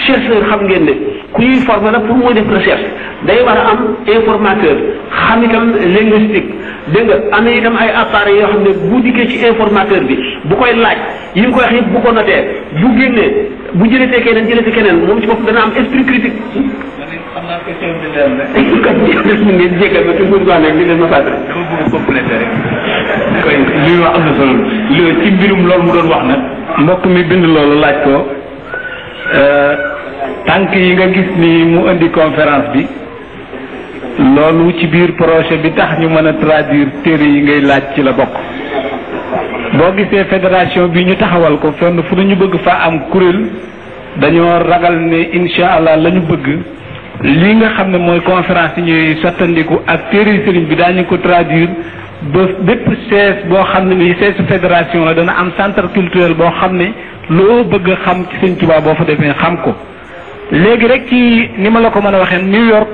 Speaker 6: chercheur xam ngeen ne ku ñuy former la pour muy def recherche day war a am informateur xam itam linguistique dégg nga am na itam ay appareils yoo xam ne bu dikkee ci informateur bi bu koy laaj yi nga koy wax yëpp bu ko notee bu génnee bu jëletee keneen moom ci bopp dana am esprit critique.
Speaker 3: xam naa question bi leer na.
Speaker 6: ngeen jégal ma toujours wax nag li leen ma fàttali.
Speaker 5: dama bëgg complété rek. koy li wax am na solo li ci mbirum loolu mu doon wax nag. mbokk mi bind loolu laaj ko tànk yi nga gis ni mu indi conférence bi loolu ci biir projet bi tax ñu mën a traduire téere yi ngay laaj ci la bokk. boo gisee fédération bi ñu taxawal ko fenn fu ñu bëgg fa am kuréel dañoo ragal ne incha allah la ñu bëgg lii nga xam ne mooy conférence yi ñuy sottandiku ak téere sëriñ bi daañu ko traduire ba bépp siège boo xam ne nii siège fédération la dana am centre culturel boo xam ne loo bëgg a xam ci Sëriñ Tuubaa boo fa defee xam ko. léegi rek ci ni ma la ko mën a waxee New York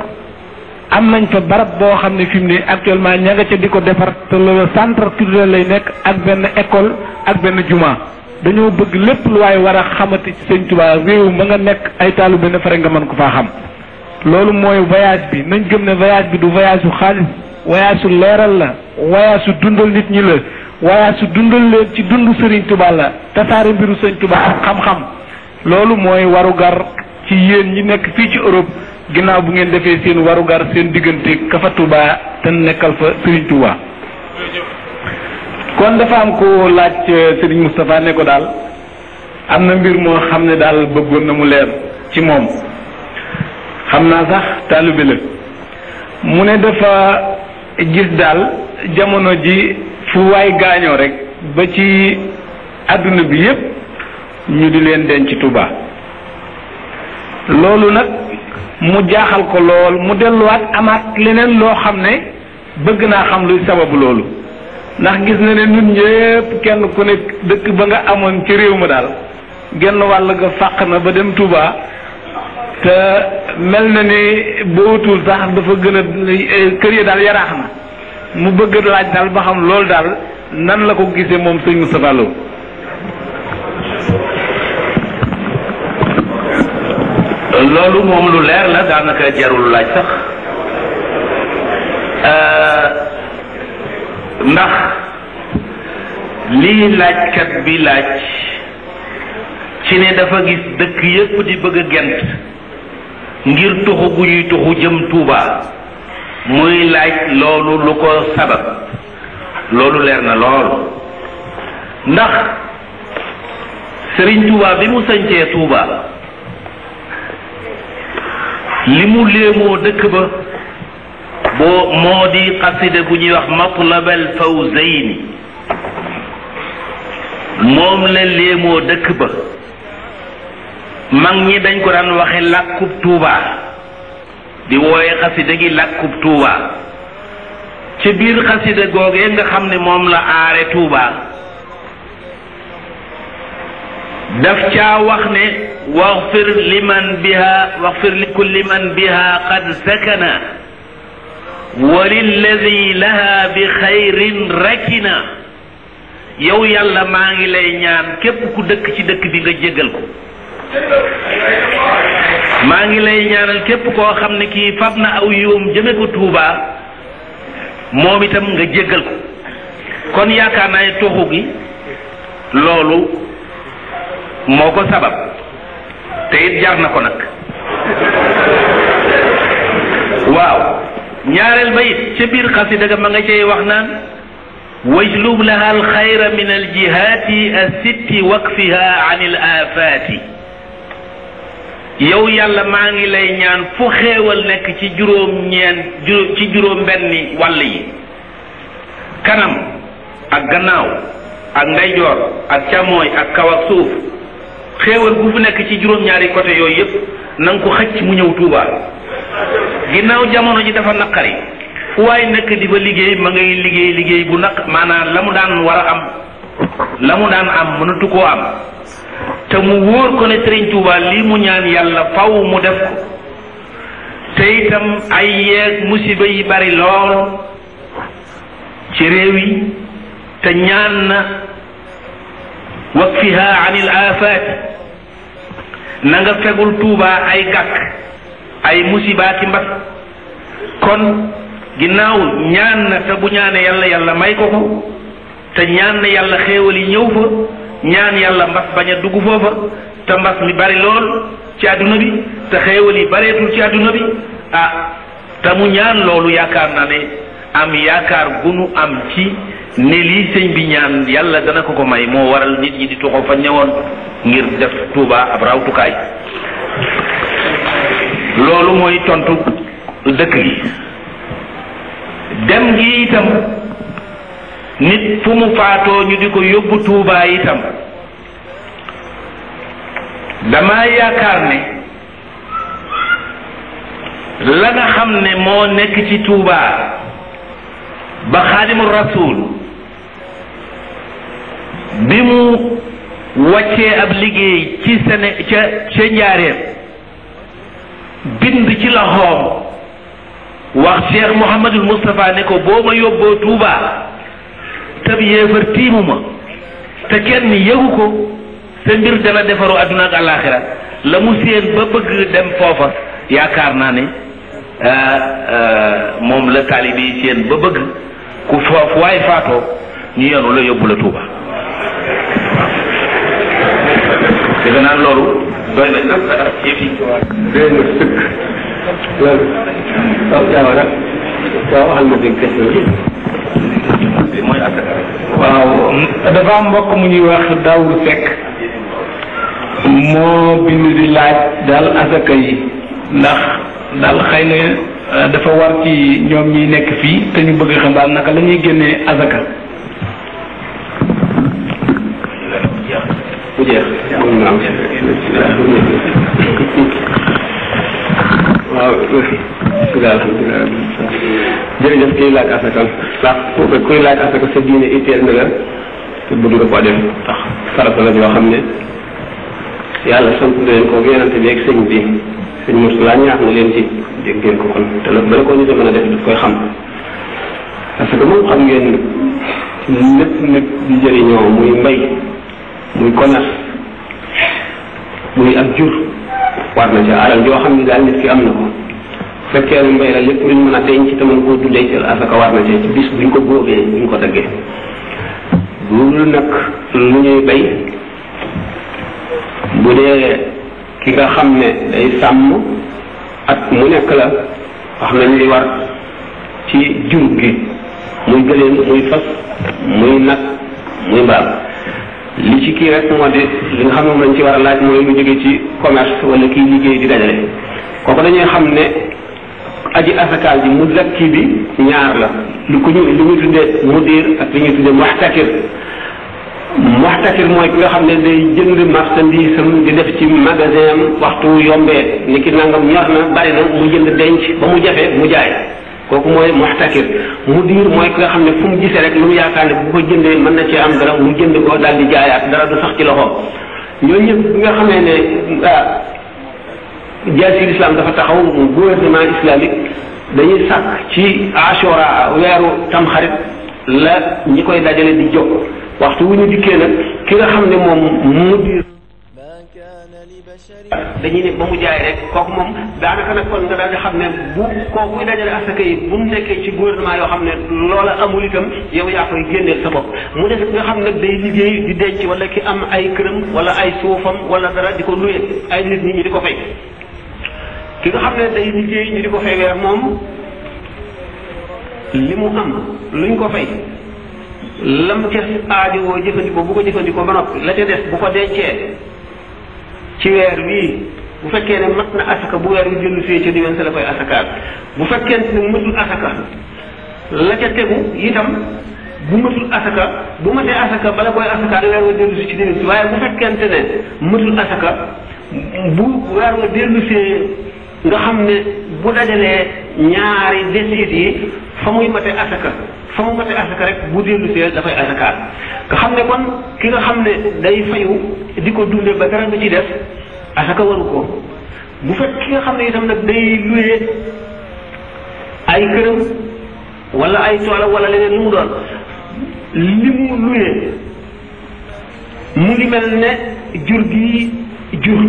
Speaker 5: am nañ fa barab boo xam ne fi mu ne actuellement ña nga ca di ko defar te loolu centre culturel lay nekk ak benn école ak benn juma dañoo bëgg lépp lu waaye war a xamati ci Sëriñ Tuubaa réew ma nga nekk ay taalu benn fare nga mën ko faa xam. loolu mooy voyage bi nañ gëm ne voyage bi du voyage su xaalis voyage su leeral la voyage su dundal nit ñi la voyage su dundal leen ci dundu Sëriñ Tuubaa la tasaare mbiru Sëriñ Tuubaa ak xam-xam loolu mooy warugar ci yéen ñi nekk fii ci Europe ginnaaw bu ngeen defee seen warugar seen diggante ka fa Tuubaa te nekkal fa Sëriñ Tuubaa. kon dafa am ko laaj Sëriñ Moustapha ne ko daal am na mbir moo xam ne daal bëggoon na mu leer ci moom xam naa sax taalibe la mu ne dafa gis daal jamono ji fu waay gaañoo rek ba ci àdduna bi yépp ñu di leen denc ci Tuubaa loolu nag mu jaaxal ko lool mu delluwaat amaat leneen loo xam ne bëgg naa xam luy sababu loolu ndax gis na ne ñun ñëpp kenn ku ne dëkk ba nga amoon ci réew ma daal genn wàll ga fàq na ba dem Tuubaa te mel na ni bootul sax dafa gën a kër yi daal yaraax na mu bëgg laaj daal ba xam loolu daal nan la ko gisee moom sëñ Moustapha Lo.
Speaker 2: loolu moom lu leer la daanaka jarul laaj sax ndax lii laajkat bi laaj ci ne dafa gis dëkk yépp di bëgg a gent ngir tuxu gu ñuy tuxu jëm Tuuba muy laaj loolu lu ko sabab loolu leer na lool ndax Sëriñ Tuuba bi mu sañcee Tuuba li mu léemoo dëkk ba boo moo di xasida gu ñuy wax matlabal fawzayni moom la léemoo dëkk ba mag ñi dañ ko daan waxe làkkub Tuuba di wooye xasida gi làkkub Tuuba ci biir xasida googee nga xam ne moom la aare Tuuba daf caa wax ne waxfir li kulli man biha qad sakana wa lilladi laha bi xayrin rakina yow yàlla maa ngi lay ñaan képp ku dëkk ci dëkk bi nga jéggal ko maa ngi lay ñaanal képp koo xam ne kii fab na aw yoom jëme ko Tuuba moom itam nga jéggal ko kon yaakaar naa ne toxu gi loolu moo ko sabab te it jar na ko nag waaw ñaareel ba it ca biir xasida ga ma nga cay wax naan wajlub laha alxayra min aljihati assitti wakfiha an il afaati yow yàlla maa ngi lay ñaan fu xéewal nekk ci juróom benni wàll yi kanam ak gannaaw ak ndeyjoor ak càmmooy ak kaw ak suuf xéewal gu fu nekk ci juróom-ñaari côté yooyu yépp na nga ko xëcc mu ñëw Tuuba ginnaaw jamono ji dafa naqari fu waay nekk di ba liggéey ma ngay liggéey bu naq maanaam la mu daan war a am la mu daan am mënatu koo am te mu wóor ko ne Sëriñ Tuuba lii mu ñaan yàlla faw mu def ko te itam ay yeeg musiba yi bari lool ci réew yi te ñaan na wakfiha anil afaat na nga fegul Tuuba ay gàkk ay musibaati mbas kon ginnaaw ñaan na te bu ñaane yàlla may ko ko te ñaan na yàlla xéewal yi ñëw fa ñaan yàlla mbas bañ a dugg foofa te mbas mi bari lool ci àdduna bi te xéewal yi bareetul ci àdduna bi te mu ñaan loolu yaakaar naa ne am yaakaar gu nu am ci ne lii sëñ bi ñaan yàlla dana ko ko may moo waral nit ñi di tuxoo fa ñëwoon ngir def Tuuba ab rawtukaay loolu mooy tontu dëkk gi dem gi itam nit fu mu faatoo ñu di ko yóbbu Tuuba itam dama yaakaar ne la nga xam ne moo nekk ci Tuuba ba Xaadimu Rasuul bi mu wàccee ab liggéey ci ca Njaaréem bind ci loxoom wax Cheikh Mouhamadul Moustapha ne ko boo ma yóbboo Tuuba tab yéefar tiimu ma te kenn yëgu ko sa mbir dana defaru adduna ak àllaaxira la mu séen ba bëgg dem foofa yaakaar naa ne moom la taalibe yi séen ba bëgg ku foofu waay faatoo ñu yenu la yóbbu la Tuuba defe naa loolu doy na sëkk yëf yi doy na sëkk loolu waaw jaawara waaw waxal ma dégg question yi mooy asaka
Speaker 5: waaw dafa am mbokk mu ñuy wax Daawur Sekk moo bind di laaj daal asaka yi ndax daal xëy na dafa war ci ñoom ñi nekk fii te ñu bëgg xam daal naka la ñuy génnee asaka
Speaker 6: bu jeex waaw alhamdulilah jërëjëf kiy laaj asaka ndax kuy laaj asaka sa diine itteel na la te bëgg nga koo def tax farata la yoo xam ne yàlla sant leen ko yonente bi ak sëñ bi sëñ Moussa ñaax na leen ci dégg ngeen ko kon te nag bala ko ñu mën a def daf koy xam parce que moom xam ngeen lépp nit di jëriñoo muy mbay muy commerce muy ak jur war na ca alal joo xam ne daal nit ki am na ko fekkee ne mbay la lépp luñ mën a denc te mën koo dundee ci asaka war na ci bis buñ ko góobee buñ ko daggee loolu nag lu ñuy bay bu dee ki nga xam ne day sàmm at mu nekk la wax nañ li war ci jur gi muy gëléem muy fas muy nag muy mbaam li ci kii rek moo di li nga xam ne moom lañ ci war a laaj mooy lu jóge ci commerce wala kii liggéey di dajale kooku dañuy xam ne aji asakaal ji mu lakki bi ñaar la lu ñuy tuddee mudir ak li ñuy tuddee muxtakir mooy ki nga xam ne day jënd marchandise am di def ci magasin am waxtu yombee ni ki nangam ñor na bari na mu jënd denc ba mu jafe mu jaay kooku mooy muxtakir mudir mooy ki nga xam ne fu mu gisee rek lu mu yaakaar ne bu ko jëndee mën na cee am dara mu jënd ko daal di jaayaat dara du sax ci loxoom ñooñu ñëpp bi nga xamee ne jaasi l'islam dafa taxaw gouvernement islamique dañuy sàkk ci ashura weeru tamxarit la ñi koy dajale di jóg waxtu wu ñu dikkee nag ki nga xam ne moom mudir dañuy ne ba mu jaay rek kooku moom daanaka nag kon nga daal di xam ne bu kooku dajale asaka yi bu mu nekkee ci gouvernement yoo xam ne loola amul itam yow yaa koy génneel sa bopp mu def nga xam nag day liggéey di denc wala ki am ay këram wala ay suufam wala dara di ko luye ay nit ñi di ko fay ki nga xam ne day liggéey ñu di ko fay weer moom li mu am luñ ko fay lam ca aajowoo jëfandikoo bu ko jëfandikoo ba noppi la ca des bu ko dencee ci weer wii bu fekkee ne mat na asaka bu weer wi dellu see ca diwen sa la koy asakaal bu fekkente ne mëtul asaka la ca tegu itam bu mëtul asaka bu matee asaka bala koy asakaal weer wa dellu si ci diwen si waaye bu fekkente ne mëtul asaka bu weer wa dellu see nga xam ne bu dajalee ñaari desit yi fa muy mate asaka rek bu dellu see dafay asakaal nga xam ne kon ki nga xam ne day fayu di ko dunde ba dara du ci def asaka waru ko bu fekk ki nga xam ne itam nag day luye ay këram wala ay toolam wala leneen lu mu doon li mu luye mu ngi mel ne jur gi jur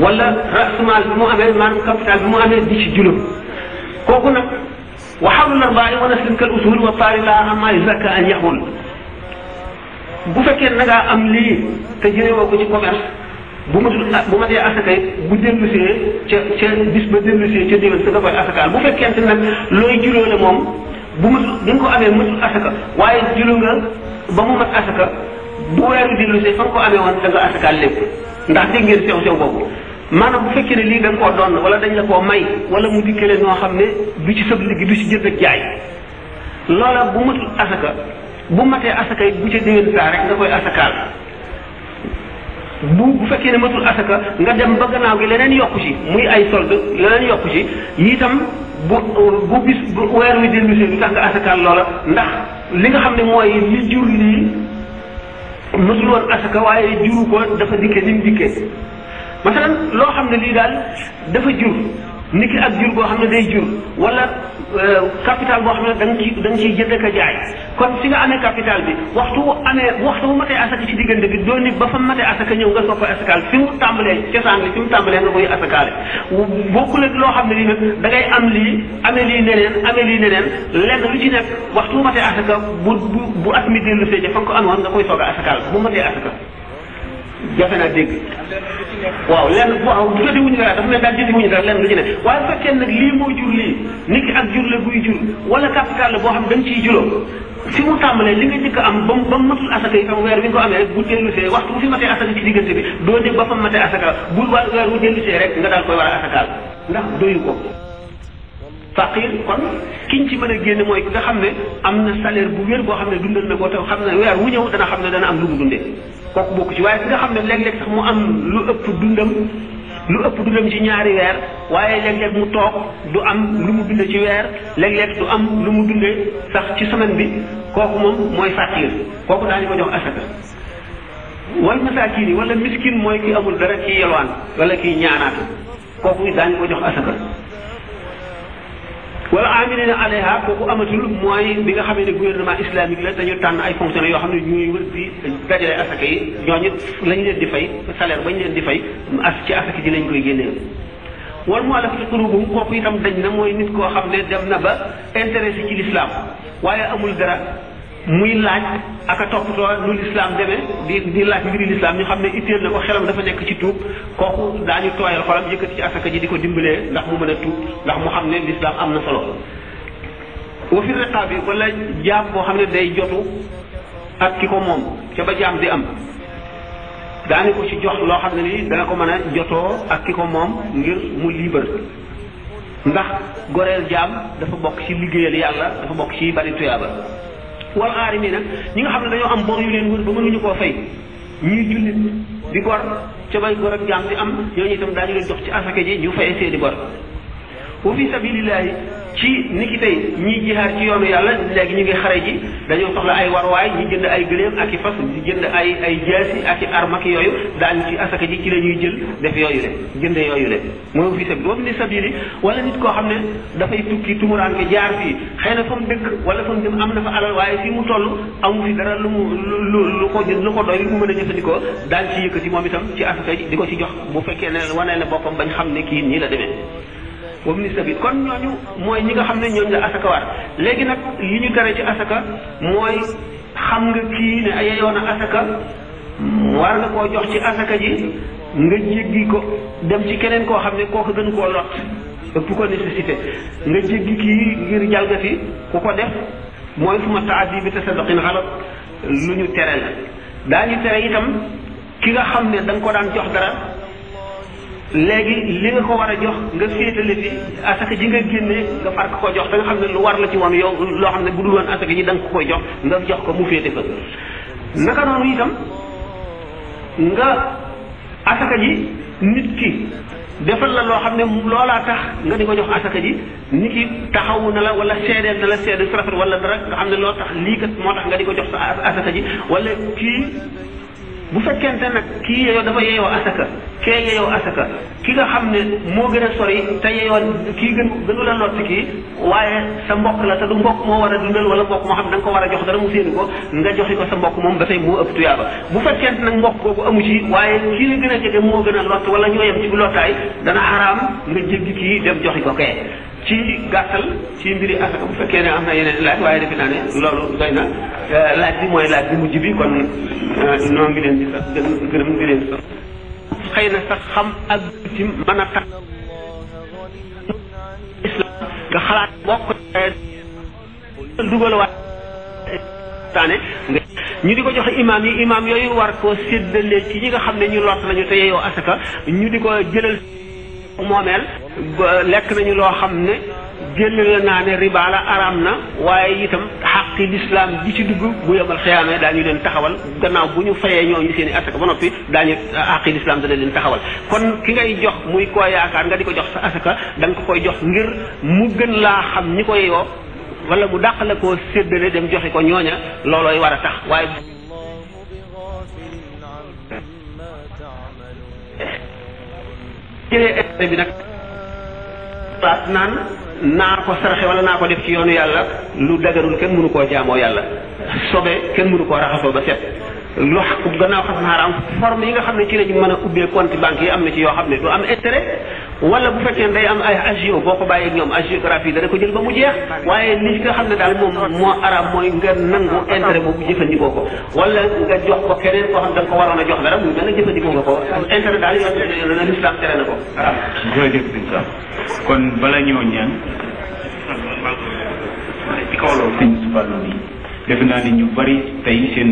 Speaker 6: wala rasumaal bi mu amee maanaam capital bi mu amee di ci juróom kooku nag wa hawlu l-arbaa'i wa naslin kal usul wa taari laa amma yuzakka an yaxul bu fekkee na ngaa am lii te jëlewoo ko ci commerce bu ma dee asaka it bu dellusee ca bis ba dellusee ca déwén sa nga koy asakaal bu fekkente nag looy juróo la moom bu matul di nga ko amee matul asaka waaye juróo nga ba mu mat asaka bu weeru dellusee fa nga ko amee woon da nga asakaal lépp ndax dégg ngeen sew boobu maanaam bu fekkee ne lii da nga koo doon wala dañ la koo may wala mu dikkale noo xam ne du ci sëb liggéey du ci jënd ak jaay loola bu matul asaka bu matee asaka it bu ca déwén saa rek nga koy asakaal bu fekkee ne matul asaka nga dem ba gannaaw gi leneen yokku ci muy ay solde leneen yokku ci itam bu weer wi dellusee du tax nga asakaal loola ndax li nga xam ne mooy li jur lii matul woon asaka waaye juru ko dafa dikkee ni mu dikkee masalan loo xam ne lii daal dafa jur niki ak jur boo xam ne day jur wala capital boo xam ne da nga ciy jënd ak jaay kon si nga amee capital bi waxtu bu matee asaka ci diggante bi doo nit ba fa matee asaka ñëw nga soog koy asakaal fi mu tàmbalee cosaan li fi mu tàmbalee nga koy asakaale bokkul ak loo xam ne lii nag da ngay am lii amee lii neneen lenn lu ci nekk waxtu bu matee asaka bu at mi dellu see fa nga ko amoon nga koy soog a asakaal bu matee asaka jafe naa dégg waaw bu jotee wuñu dara dafa mel daal jotee wuñu dara lenn lu ci ne waaye bu fekkee nag lii moo jur lii niki ak jur la buy jur wala capital la boo xam da nga ciy juróom fi mu tàmbalee li nga njëkk am ba mu matul asaka itam weer bi nga ko amee rek bu dellusee waxtu bu fi matee asaka ci diggante bi doo dégg ba fa matee asaka bul weer bu dellusee rek nga daal koy war a asakaal ndax doyu ko faqir kon kiñ ci mën a génne mooy ki nga xam ne am na salaire bu wér boo xam ne dundal na ko te xam ne weer wu ñëw dana xam ne dana am lu mu dundee kooku bokku ci waaye ki nga xam ne léeg-léeg sax mu am lu ëpp dundam ci ñaari weer waaye léeg-léeg mu toog du am lu mu dundee ci weer léeg-léeg du am lu mu dundee sax ci semaine bi kooku moom mooy faqir kooku daañu ko jox asaka wal masaakin yi wala miskin mooy ki amul dara kii yelwaan wala kii ñaanaat kooku daañu ko jox asaka wala amilina alayha kooku amatul mooy bi nga xamee ne gouvernement islamique la dañu tànn ay fonctionnaires yoo xam ne ñuy wër di dajale asaka yi ñooñu lañ leen di fay salaire bañ leen di fay ci asaka ji lañ koy génnee
Speaker 1: wal mu'allafati qulubuhum kooku itam dañ na mooy nit koo xam ne dem na ba intéressé ci l'islam waaye amul dara muy laaj ak a toppatoo lu l'islam demee di laaj mbiri l'islam ñu xam ne itteel na ko xelam dafa nekk ci tuub kooku daañu tooyal xolam yëkkati ci asaka ji di ko dimbalee ndax mu mën a tuub ndax mu xam ne l'islam am na solo. wa fi riqaab bi wala jaam boo xam ne day jotu ak ki ko moom ca ba jaam di am daani ko ci jox loo xam ne ni dana ko mën a jotoo ak ki ko moom ngir mu libre ndax goreel jaam dafa bokk ci liggéeyal yàlla dafa bokk ci bari tuyaaba. wal aarimina ñi nga xam ne dañoo am bor yu leen wër ba mënuñu koo fay ñuy jullit di gor ca bay gor ak jaam di am ñooñu itam daañu leen jox ci asaka ji ñu fay seeni bor. wa fi sabilillahi ci ni ki tey ñiy jihaar ci yoonu yàlla léegi ñu ngi xare ji dañoo soxla ay warwaay ñi jënd ay gëléem ak i fas ñi jënd ay jaasi ak i arme ak yooyu daañu ci asaka ji ci la ñuy jël def yooyu le jënde yooyu le mooy fi sabili wa fi sabili wala nit koo xam ne dafay tukki tumuraanke jaar fii xëy na fa mu dëkk wala fa mu dem am na fa alal waaye fii mu toll amu fi dara lu ko doy lu mu mën a jëfandikoo daañ ci yëkkati moom itam ci asaka ji di ko ci jox bu fekkee ne wanee ne boppam bañ xam ne kii nii la demee wam ni sabi kon ñooñu mooy ñi nga xam ne ñooñu la asaka war léegi nag li ñu tere ci asaka mooy xam nga kii ne yeyoo na asaka war nga koo jox ci asaka ji nga jéggi ko dem ci keneen koo xam ne kooku gën koo lot ëpp ko nécessité nga jéggi kii ngir jalgati ku ko def mooy fu ma taaddi bi tasadduqin xalat lu ñu tere la daañu tere itam ki nga xam ne da nga ko daan jox dara léegi li nga ko war a jox nga féetale fi asaka ji nga génnee nga far ko jox da nga xam ne lu war la ci woon yow loo xam ne bu dul woon asaka ji da nga ko koy jox nga jox ko mu féete fa naka noonu itam nga asaka ji nit ki defal la loo xam ne loolaa tax nga di ko jox asaka ji nit ki taxawu na la wala seedeel na la seede su rafet wala dara nga xam ne loo tax lii kat moo tax nga di ko jox sa asaka ji wala kii bu fekkente nag kii yeyoo dafa yeyoo asaka kee yeyoo asaka ki nga xam ne moo gën a sori te yeyoo kii gënu la lotti kii waaye sa mbokk la te du mbokk moo war a dundal wala mbokk moo xam da nga ko war a jox dara mu séenu ko nga joxi ko sa mbokk moom ba tey moo ëpp tuyaaba bu fekkente nag mbokk boobu amu ci waaye kii la gën a jege moo gën a lott wala ñoo yem ci bu lottaay dana xaraam nga jéggi kii dem joxi ko kee ci gàttal ci mbiri asaka bu fekkee ne am na yeneen laaj waaye defe naa ne loolu doy na laaj bi mooy laaj bi mujj bi kon noo ngi leen di sax gërëm ngi leen di sax xëy na sax xam ak ci mën a tax islam nga xalaat bokk dugalawaat taane nga ñu di ko joxe imaam yi imaam yooyu war koo séddale ci ñi nga xam ne ñu lott lañu te yeyoo asaka ñu di ko jëlal moomeel lekk nañu loo xam ne jël la naa ne riba la araam na waaye itam xaqi lislaam ji ci dugg bu yemal xiyaamee daañu leen taxawal gannaaw bu ñu fayee ñooñu seen i asaka ba noppi daañu xaqi lislaam dana leen taxawal kon ki ngay jox muy koo yaakaar nga di ko jox sa asaka da nga ko koy jox ngir mu gën laa xam ñi ko yeyoo wala mu dàq la koo séddale dem joxe ko ñooña loolooy war a tax waaye jëlee bi nag baat naan naa ko saraxe wala naa ko def ci yoonu yàlla lu dagarul kenn mënu koo jaamoo yàlla sobe kenn mënu koo raxasoo ba set lu gannaaw xam xaaraam forme yi nga xam ne ci lañu mën a ubbee compte banque yi am na ci yoo xam ne du am intérêt wala bu fekkee day am ay agio boo ko bàyyeeg ñoom agiographie dana ko jël ba mu jeex waaye li nga xam ne daal moom moo araam mooy nga nangu intérêt boobu jëfandikoo ko wala nga jox ko keneen koo xam da nga ko waroon a jox dara muy mel ne jëfandikoo nga ko intérêt daal yoon na l'islam tere na ko araam.
Speaker 7: jërëjëf sëñ Sam kon bala ñoo ñaan ci kaw loolu sëñ Fallou bi defe naa ni ñu bari tey seen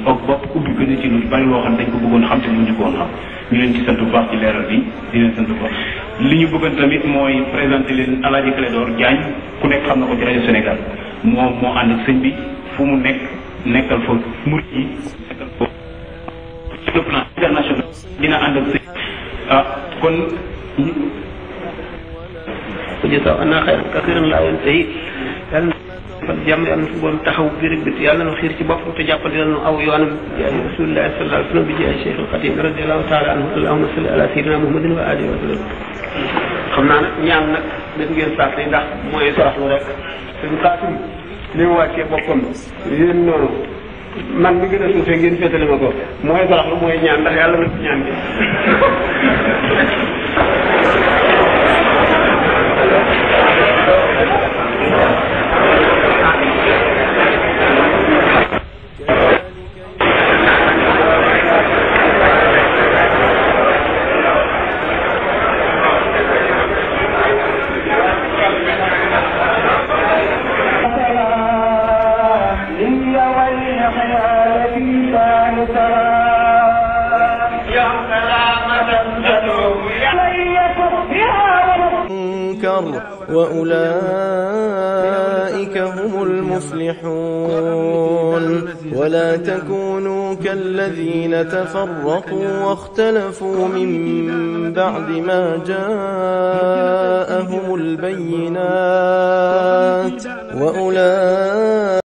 Speaker 7: bopp ubbi gën a ci lu bari loo xam dañ ko bëggoon xam te mënuñu ko woon xam ñu leen ci sant bu baax ci leeral bi di leen sant bu baax li ñu bëggoon tamit mooy présenter leen Alaaji Clédor Diagne ku nekk xam na ko ci rajo Sénégal moo ànd ak sëñ bi fu mu nekk nekkal fa murid yi nekkal fa sur le plan international dina ànd ak sëñ kon
Speaker 1: jazaa ana xayran kasiiran laa yantahi yàlla fan jàmm yàlla na su borom taxaw bi rek bit yàlla na xiir ci bopp te jàppale nu aw yoonam jaay rasulillahi sallallahu alayhi wa sallam bi jaay Cheikh al Khadim radiyallahu taala anhu allahumma salli ala sayyidina muhammadin wa alihi wa sallam xam naa nag ñaan nag def ngeen sax ndax mooy soxlu rek sëñ Xaasim li mu wàccee boppam yéen noonu man mi gën a suufee ngeen féetale ma ko mooy soxlu mooy ñaan ndax yàlla na ñaan bi
Speaker 8: النار وأولئك هم المفلحون. ولا تكونوا كالذين تفرقوا واختلفوا من بعد ما جاءهم البينات وأولئك